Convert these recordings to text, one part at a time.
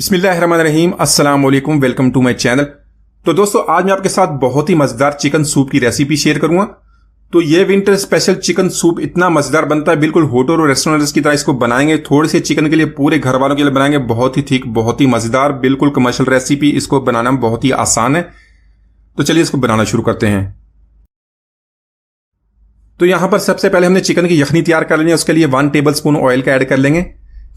बिस्मिल्लाहिर्रहमानिर्रहीम, अस्सलाम वालेकुम, वेलकम टू माय चैनल। तो दोस्तों, आज मैं आपके साथ बहुत ही मजेदार चिकन सूप की रेसिपी शेयर करूंगा। तो ये विंटर स्पेशल चिकन सूप इतना मजेदार बनता है, बिल्कुल होटल और रेस्टोरेंट्स की तरह इसको बनाएंगे। थोड़े से चिकन के लिए पूरे घर वालों के लिए बनाएंगे। बहुत ही थिक, बहुत ही मजेदार, बिल्कुल कमर्शियल रेसिपी। इसको बनाना बहुत ही आसान है। तो चलिए इसको बनाना शुरू करते हैं। तो यहां पर सबसे पहले हमने चिकन की यखनी तैयार कर लेनी है। उसके लिए 1 टेबल स्पून ऑयल का ऐड कर लेंगे।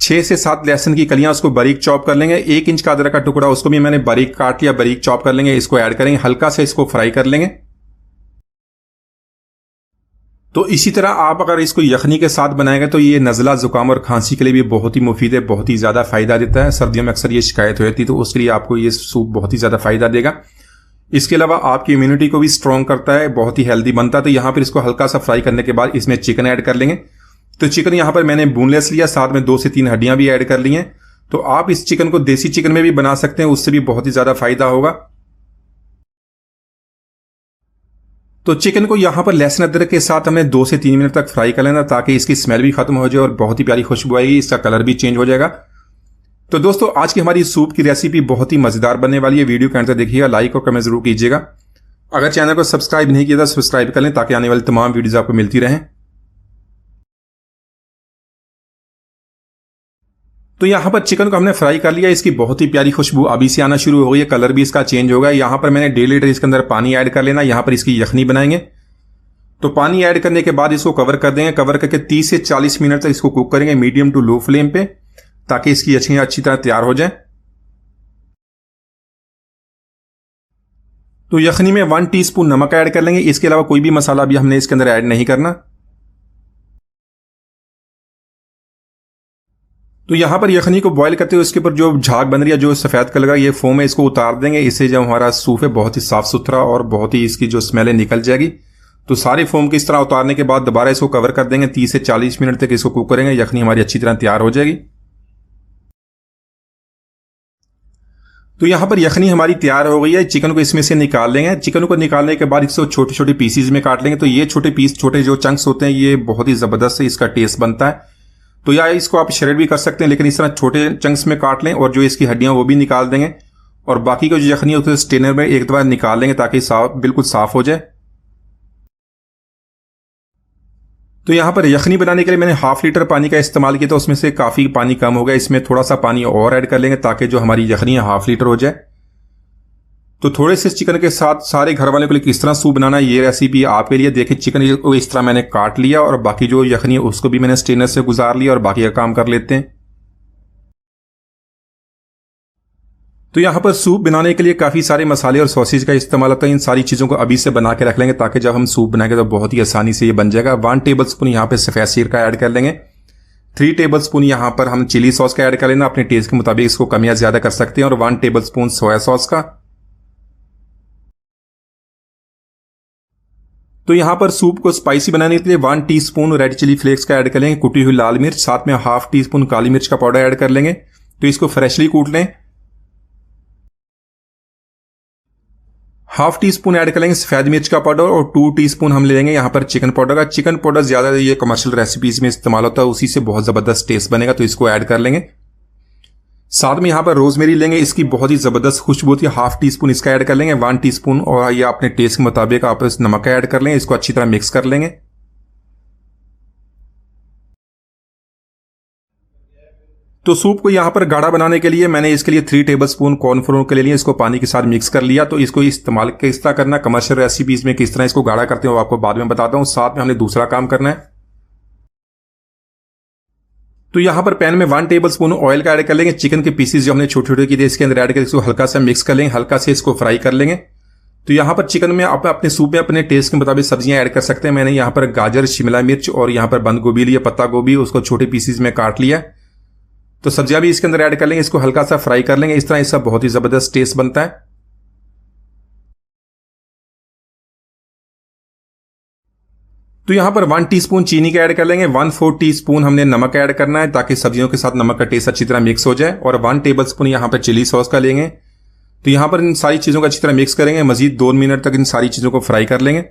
6 से 7 लहसुन की कलियां, उसको बारीक चॉप कर लेंगे। 1 इंच का अदरक का टुकड़ा, उसको भी मैंने बारीक काट लिया, बारीक चॉप कर लेंगे। इसको ऐड करेंगे, हल्का से इसको फ्राई कर लेंगे। तो इसी तरह आप अगर इसको यखनी के साथ बनाएंगे तो ये नज़ला, जुकाम और खांसी के लिए भी बहुत ही मुफीद है, बहुत ही ज्यादा फायदा देता है। सर्दियों में अक्सर ये शिकायत हो जाती है, तो उसके लिए आपको ये सूप बहुत ही ज्यादा फायदा देगा। इसके अलावा आपकी इम्यूनिटी को भी स्ट्रॉन्ग करता है, बहुत ही हेल्दी बनता है। तो यहां पर इसको हल्का सा फ्राई करने के बाद इसमें चिकन ऐड कर लेंगे। तो चिकन यहां पर मैंने बोनलेस लिया, साथ में 2 से 3 हड्डियां भी ऐड कर ली हैं। तो आप इस चिकन को देसी चिकन में भी बना सकते हैं, उससे भी बहुत ही ज्यादा फायदा होगा। तो चिकन को यहां पर लहसुन अदरक के साथ हमें 2 से 3 मिनट तक फ्राई कर लेना, ताकि इसकी स्मेल भी खत्म हो जाए और बहुत ही प्यारी खुशबू आएगी, इसका कलर भी चेंज हो जाएगा। तो दोस्तों, आज की हमारी सूप की रेसिपी बहुत ही मजेदार बनने वाली है। वीडियो के अंत तक देखिएगा, लाइक और कमेंट जरूर कीजिएगा। अगर चैनल को सब्सक्राइब नहीं किया तो सब्सक्राइब कर लें, ताकि आने वाली तमाम वीडियोज आपको मिलती रहें। तो यहां पर चिकन को हमने फ्राई कर लिया। इसकी बहुत ही प्यारी खुशबू अभी से आना शुरू हो गई है, कलर भी इसका चेंज होगा। यहां पर मैंने 1.5 लीटर इसके अंदर पानी ऐड कर लेना। यहां पर इसकी यखनी बनाएंगे। तो पानी ऐड करने के बाद इसको कवर कर देंगे। कवर करके 30 से 40 मिनट तक इसको कुक करेंगे, मीडियम टू लो फ्लेम पे, ताकि इसकी यखनी अच्छी तरह तैयार हो जाए। तो यखनी में 1 टीस्पून नमक ऐड कर लेंगे। इसके अलावा कोई भी मसाला भी हमने इसके अंदर ऐड नहीं करना। तो यहां पर यखनी को बॉईल करते हुए इसके ऊपर जो झाग बन रही है, जो सफेद कलर का ये फोम है, इसको उतार देंगे। इससे जब हमारा सूप है बहुत ही साफ सुथरा और बहुत ही इसकी जो स्मेल है निकल जाएगी। तो सारे फोम को इस तरह उतारने के बाद दोबारा इसको कवर कर देंगे। 30 से 40 मिनट तक इसको कुक करेंगे। यखनी हमारी अच्छी तरह तैयार हो जाएगी। तो यहां पर यखनी हमारी तैयार हो गई है। चिकन को इसमें से निकाल लेंगे। चिकन को निकालने के बाद इसको छोटे छोटे पीसीज में काट लेंगे। तो ये छोटे पीस, छोटे जो चंक्स होते हैं, ये बहुत ही जबरदस्त है, इसका टेस्ट बनता है। तो या इसको आप श्रेड भी कर सकते हैं, लेकिन इस तरह छोटे चंक्स में काट लें। और जो इसकी हड्डियां वो भी निकाल देंगे। और बाकी का जो यखनी है उसे स्ट्रेनर में एक बार निकाल लेंगे, ताकि बिल्कुल साफ हो जाए। तो यहां पर यखनी बनाने के लिए मैंने 1/2 लीटर पानी का इस्तेमाल किया, तो उसमें से काफी पानी कम हो गया। इसमें थोड़ा सा पानी और ऐड कर लेंगे, ताकि जो हमारी यखनी है 1/2 लीटर हो जाए। तो थोड़े से चिकन के साथ सारे घर वालों के लिए किस तरह सूप बनाना है, ये रेसिपी आपके लिए। देखिए, चिकन को इस तरह मैंने काट लिया और बाकी जो यखनी है उसको भी मैंने स्ट्रेनर से गुजार लिया, और बाकी का काम कर लेते हैं। तो यहां पर सूप बनाने के लिए काफी सारे मसाले और सॉसेज का इस्तेमाल होता है। इन सारी चीजों को अभी से बना के रख लेंगे, ताकि जब हम सूप बनाएंगे तो बहुत ही आसानी से ये बन जाएगा। 1 टेबल स्पून यहां पर सफेद सीर का ऐड कर लेंगे। 3 टेबल स्पून यहां पर हम चिली सॉस का ऐड कर लेना। अपने टेस्ट के मुताबिक इसको कम या ज्यादा कर सकते हैं। और 1 टेबल स्पून सोया सॉस का। तो यहां पर सूप को स्पाइसी बनाने के लिए 1 टीस्पून रेड चिली फ्लेक्स का ऐड कर लेंगे, कुटी हुई लाल मिर्च, साथ में 1/2 टीस्पून काली मिर्च का पाउडर ऐड कर लेंगे। तो इसको फ्रेशली कूट लें। 1/2 टीस्पून ऐड कर लेंगे सफेद मिर्च का पाउडर, और 2 टीस्पून हम ले लेंगे यहां पर चिकन पाउडर का। चिकन पाउडर ज्यादा ये कमर्शियल रेसिपीज में इस्तेमाल होता है, उसी से बहुत जबरदस्त टेस्ट बनेगा, तो इसको ऐड कर लेंगे। साथ में यहां पर रोजमेरी लेंगे, इसकी बहुत ही जबरदस्त खुशबू होती है। 1/2 टीस्पून इसका ऐड कर लेंगे। 1 टीस्पून, और ये अपने टेस्ट के मुताबिक आप इस नमक ऐड कर लेंगे। इसको अच्छी तरह मिक्स कर लेंगे। तो सूप को यहां पर गाढ़ा बनाने के लिए मैंने इसके लिए 3 टेबल स्पून कॉर्नफ्लोर के लिए इसको पानी के साथ मिक्स कर लिया। तो इसको इस्तेमाल किस तरह करना, कमर्शियल रेसिपीज में किस तरह इसको गाढ़ा करते हो, आपको बाद में बताता हूं। साथ में हमने दूसरा काम करना है। तो यहां पर पैन में 1 टेबल स्पून ऑयल का ऐड कर लेंगे। चिकन के पीसेस जो हमने छोटे छोटे किए थे इसके अंदर ऐड करके इसको हल्का सा मिक्स कर लेंगे, हल्का से इसको फ्राई कर लेंगे। तो यहां पर चिकन में आप अपने सूप में अपने टेस्ट के मुताबिक सब्जियां ऐड कर सकते हैं। मैंने यहां पर गाजर, शिमला मिर्च और यहां पर बंद गोभी लिया, पत्ता गोभी, उसको छोटे पीसेस में काट लिया। तो सब्जियां भी इसके अंदर ऐड कर लेंगे, इसको हल्का सा फ्राई कर लेंगे। इस तरह इसका बहुत ही जबरदस्त टेस्ट बनता है। तो यहां पर 1 टीस्पून चीनी का ऐड कर लेंगे। 1/4 टीस्पून हमने नमक ऐड करना है, ताकि सब्जियों के साथ नमक का टेस्ट अच्छी तरह मिक्स हो जाए। और 1 टेबल स्पून यहां पर चिली सॉस का लेंगे। तो यहां पर इन सारी चीजों को अच्छी तरह मिक्स करेंगे। मजीद 2 मिनट तक इन सारी चीजों को फ्राई कर लेंगे।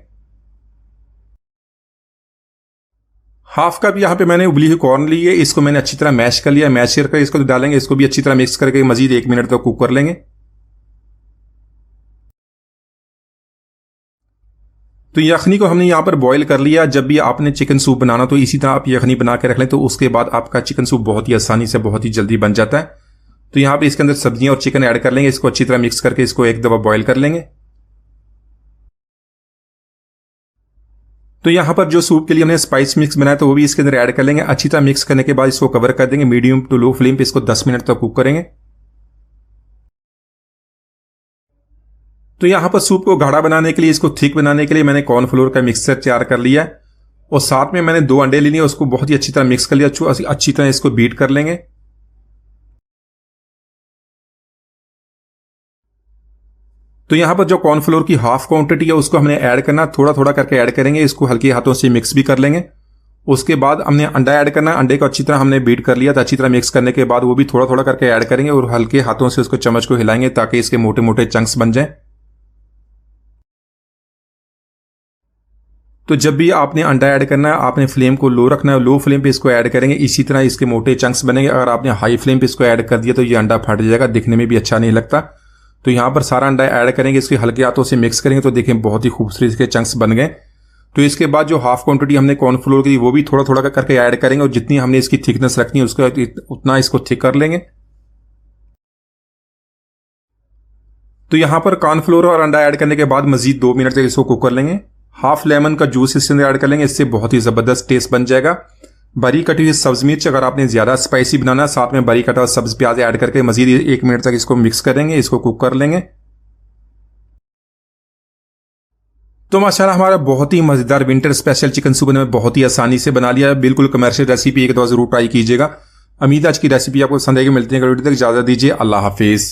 हाफ कप यहाँ पे मैंने उबली हुई कॉर्न ली है, इसको मैंने अच्छी तरह मैश कर लिया। मैश करके इसको डालेंगे, इसको भी अच्छी तरह मिक्स करके मजीद 1 मिनट तक कुक कर लेंगे। तो यखनी को हमने यहाँ पर बॉईल कर लिया। जब भी आपने चिकन सूप बनाना तो इसी तरह आप यखनी बना के रख लें, तो उसके बाद आपका चिकन सूप बहुत ही आसानी से बहुत ही जल्दी बन जाता है। तो यहाँ पे इसके अंदर सब्जियां और चिकन ऐड कर लेंगे, इसको अच्छी तरह मिक्स करके इसको एक दफा बॉईल कर लेंगे। तो यहाँ पर जो सूप के लिए हमने स्पाइस मिक्स बनाया तो वो भी इसके अंदर ऐड कर लेंगे। अच्छी तरह मिक्स करने के बाद इसको कवर कर देंगे, मीडियम टू लो फ्लेम पे इसको 10 मिनट तक कुक करेंगे। तो यहाँ पर सूप को गाढ़ा बनाने के लिए, इसको थिक बनाने के लिए मैंने कॉर्नफ्लोर का मिक्सचर तैयार कर लिया है और साथ में मैंने 2 अंडे ले लिए, उसको बहुत ही अच्छी तरह मिक्स कर लिया। अच्छी तरह इसको बीट कर लेंगे। तो यहाँ पर जो कॉर्नफ्लोर की हाफ क्वांटिटी है उसको हमने ऐड करना, थोड़ा थोड़ा करके ऐड करेंगे, इसको हल्के हाथों से मिक्स भी कर लेंगे। उसके बाद हमने अंडा ऐड करना, अंडे को अच्छी तरह हमने बीट कर लिया था। अच्छी तरह मिक्स करने के बाद वो भी थोड़ा थोड़ा करके ऐड करेंगे और हल्के हाथों से उसको चम्मच को हिलाएंगे ताकि इसके मोटे मोटे चंक्स बन जाएं। तो जब भी आपने अंडा ऐड करना है आपने फ्लेम को लो रखना है, लो फ्लेम पे इसको ऐड करेंगे, इसी तरह इसके मोटे चंक्स बनेंगे। अगर आपने हाई फ्लेम पे इसको ऐड कर दिया तो ये अंडा फट जाएगा, दिखने में भी अच्छा नहीं लगता। तो यहाँ पर सारा अंडा ऐड करेंगे, इसके हल्के हाथों से मिक्स करेंगे तो देखें बहुत ही खूबसूरत इसके चंक्स बन गए। तो इसके बाद जो हाफ क्वांटिटी हमने कॉर्नफ्लोर की वो भी थोड़ा थोड़ा करके ऐड करेंगे और जितनी हमने इसकी थिकनेस रखनी है उसका उतना इसको थिक कर लेंगे। तो यहाँ पर कॉर्नफ्लोर और अंडा ऐड करने के बाद मजीद 2 मिनट तक इसको कुक कर लेंगे। हाफ लेमन का जूस इसके अंदर ऐड कर लेंगे, इससे बहुत ही जबरदस्त टेस्ट बन जाएगा। बारीक कटी हुई सब्ज मिर्च, अगर आपने ज्यादा स्पाइसी बनाना है साथ में बारीक कटा हुआ सब्ज प्याज ऐड करके मजीद 1 मिनट तक इसको मिक्स करेंगे, इसको कुक कर लेंगे। तो माशाल्लाह हमारा बहुत ही मजेदार विंटर स्पेशल चिकन सूप ने बहुत ही आसानी से बना लिया है। बिल्कुल कमर्शियल रेसिपी, एक दफा जरूर ट्राई कीजिएगा। उम्मीद आज की रेसिपी आपको पसंद आएगी। मिलते हैं अगली वीडियो तक, इजाजत दीजिए, अल्लाह हाफिज।